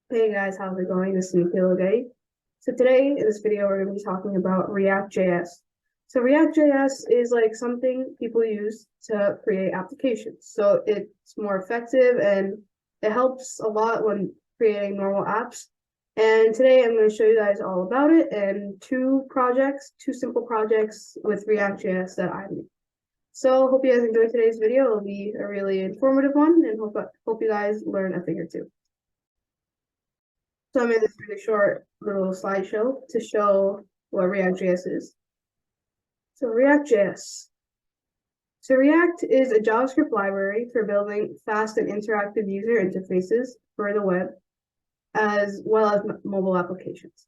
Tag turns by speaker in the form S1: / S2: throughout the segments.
S1: Hey guys, how's it going? This is Nikhil again. So today in this video, we're going to be talking about ReactJS. So ReactJS is like something people use to create applications. So it's more effective and it helps a lot when creating normal apps. And today I'm going to show you guys all about it and two simple projects with ReactJS that I made. So hope you guys enjoyed today's video. It'll be a really informative one and hope you guys learn a thing or two. So I made this really short little slideshow to show what ReactJS is. So ReactJS. So React is a JavaScript library for building fast and interactive user interfaces for the web, as well as mobile applications.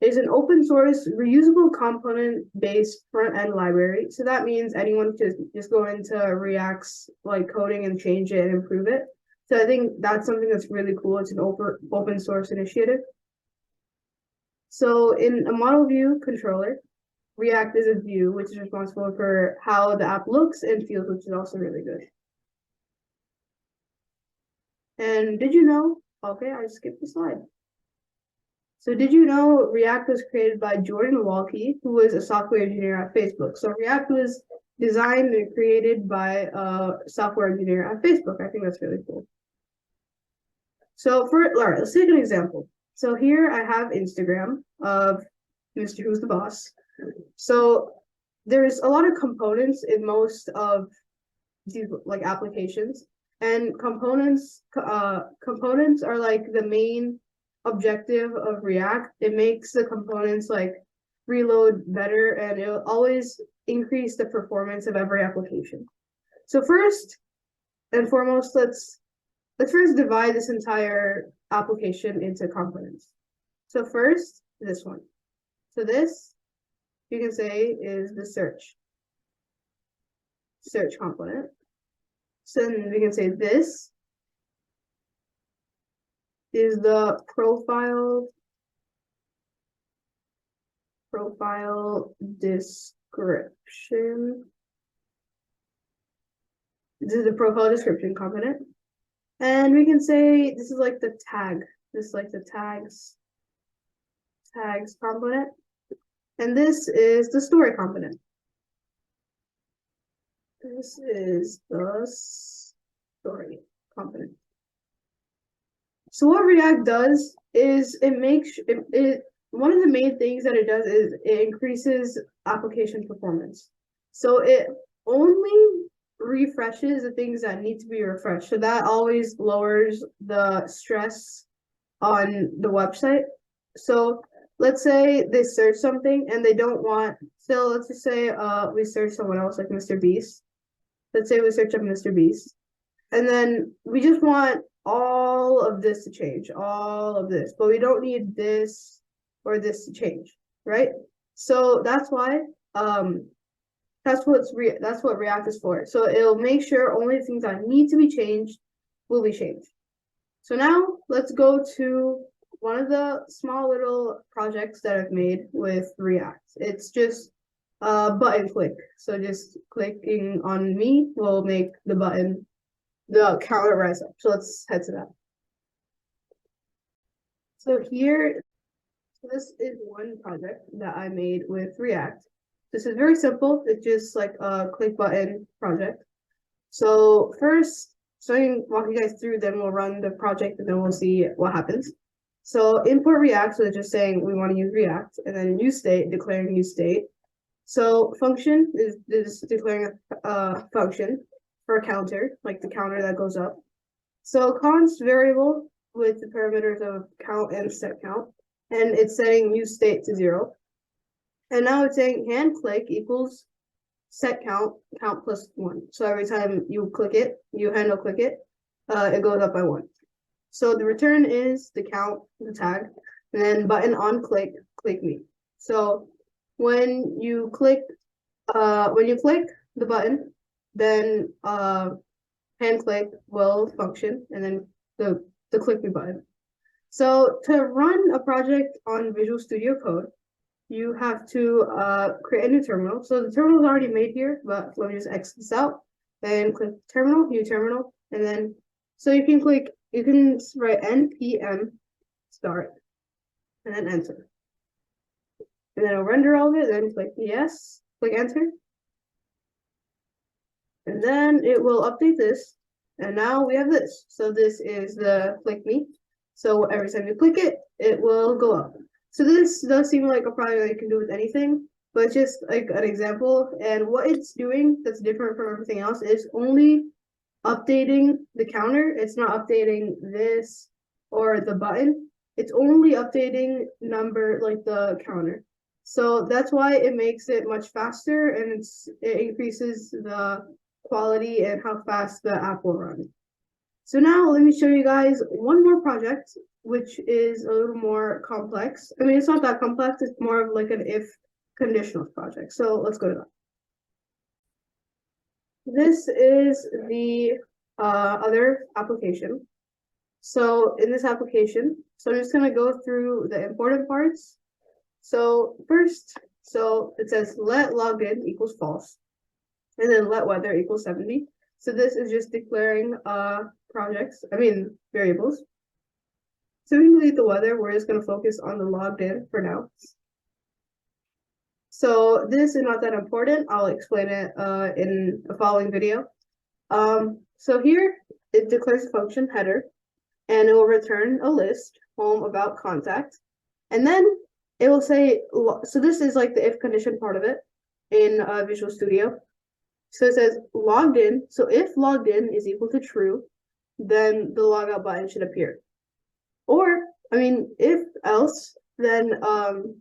S1: It is an open source, reusable component-based front-end library. So that means anyone can just go into React's coding and change it and improve it. So I think that's something that's really cool. It's an open source initiative. So in a model view controller, React is a view, which is responsible for how the app looks and feels, which is also really good. And did you know? Okay, I skipped the slide. So did you know React was created by Jordan Walke, who was a software engineer at Facebook? So React was designed and created by a software engineer at Facebook. I think that's really cool. So all right, let's take an example. So here I have Instagram of Mr. Who's the Boss. So there's a lot of components in most of these applications, and components are like the main objective of React. It makes the components reload better, and it'll always increase the performance of every application. So first and foremost, let's first divide this entire application into components. So first, this one. So this, you can say, is the search component. So then we can say this is the profile description. This is the profile description component. And we can say this is like the tag. This is like the tags component. And this is the story component. This is the story component. So what React does is one of the main things that it does is it increases application performance. So it only refreshes the things that need to be refreshed. So that always lowers the stress on the website. So let's say they search something and they don't want, so let's just say we search someone else like Mr. Beast. Let's say we search up Mr. Beast. And then we just want all of this to change, all of this, but we don't need this or this to change, right? So that's why that's what React is for. So it'll make sure only the things that need to be changed will be changed. So now let's go to one of the small little projects that I've made with React. It's just a button click. So just clicking on me will make the counter rise up. So let's head to that. So this is one project that I made with React. This is very simple. It's just like a click button project. So first, so I can walk you guys through, then we'll run the project and then we'll see what happens. So import React, so it's just saying we want to use React, and then new state, declaring new state. So function is declaring a function for a counter, like the counter that goes up. So const variable with the parameters of count and set count, and it's setting new state to 0. And now it's saying hand click equals set count plus 1. So every time you click it, you handle click it, it goes up by 1. So the return is the count, the tag, and then button on click me. So when you click the button, then hand click will function, and then the click me button. So to run a project on Visual Studio Code, you have to create a new terminal. So the terminal is already made here, but let me just exit this out and click terminal, new terminal, and then so you can click you can write npm start and then enter. And then it'll render all of it, then click yes, click enter. And then it will update this. And now we have this. So this is the click me. So every time you click it, it will go up. So this does seem like a project that you can do with anything, but it's just like an example. And what it's doing that's different from everything else is only updating the counter. It's not updating this or the button. It's only updating number, like the counter. So that's why it makes it much faster, and it increases the quality and how fast the app will run. So now let me show you guys one more project, which is a little more complex. I mean, it's not that complex, it's more of like an if conditional project. So let's go to that. This is the other application. So in this application, so I'm just gonna go through the important parts. So first, so it says let logged in equals false, and then let weather equals 70. So this is just declaring variables. So we can delete the weather. We're just going to focus on the logged in for now. So this is not that important. I'll explain it in a following video. So here it declares a function header, and it will return a list home about contact, and then it will say, so this is like the if condition part of it in Visual Studio. So it says logged in. So if logged in is equal to true, then the logout button should appear. Or, I mean, if else, then the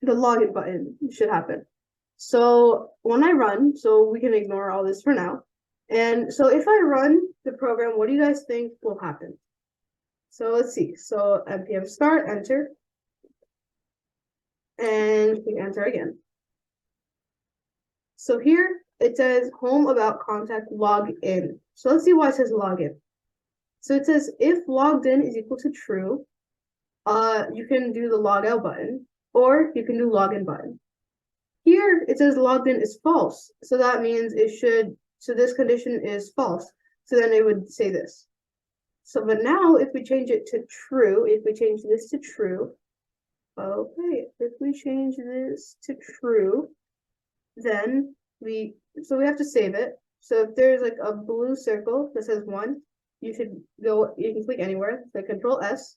S1: login button should happen. So when I run, so we can ignore all this for now. And so if I run the program, what do you guys think will happen? So let's see. So npm start, enter. And we enter again. So here it says home about contact log in. So let's see why it says login. So it says if logged in is equal to true, you can do the logout button, or you can do login button. Here it says logged in is false. So that means it should, so this condition is false. So then it would say this. So but now if we change it to true, if we change this to true, okay, if we change this to true, then we have to save it. So if there's like a blue circle that says 1, you can click anywhere, like Control S,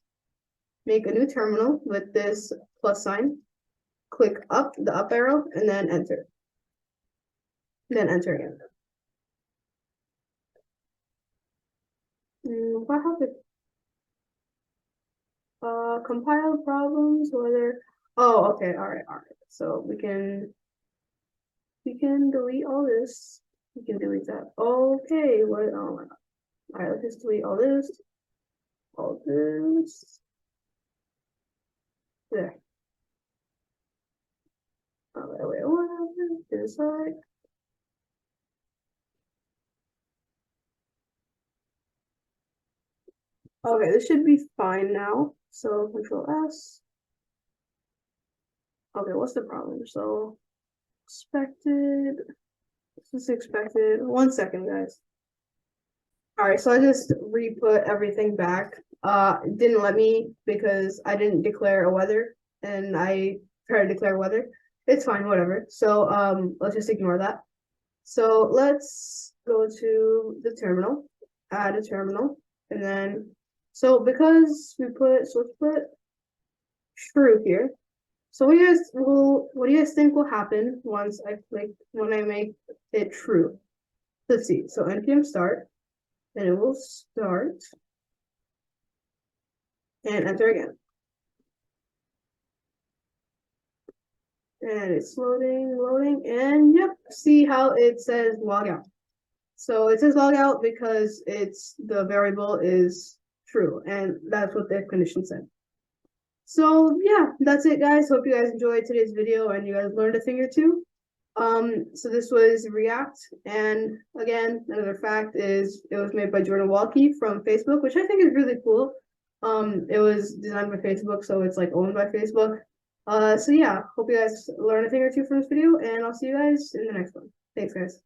S1: make a new terminal with this plus sign, click up, the up arrow, and then enter. Then enter again. What happened? Compile problems, whether, oh, okay, all right. So we can delete all this. We can delete that. Okay, what, oh my god. All right, let's just delete all this. There. Wait, what happened? To the side. Okay, this should be fine now. So Control S. Okay, what's the problem? So expected. This is expected. 1 second, guys. All right, so I just re-put everything back. It didn't let me because I didn't declare a weather, and I tried to declare weather. It's fine, whatever. So let's just ignore that. So let's go to the terminal, add a terminal, and then so because we put, so let's put true here. So what do you guys think will happen once when I make it true? Let's see. So npm start, and it will start, and enter again. And it's loading, and yep, see how it says logout. So it says logout because the variable is true, and that's what the if condition said. So yeah, that's it, guys. Hope you guys enjoyed today's video and you guys learned a thing or two. So this was React, and again, another fact is it was made by Jordan Walke from Facebook, which I think is really cool. It was designed by Facebook, so it's like owned by Facebook. So yeah, hope you guys learned a thing or two from this video, and I'll see you guys in the next one. Thanks, guys.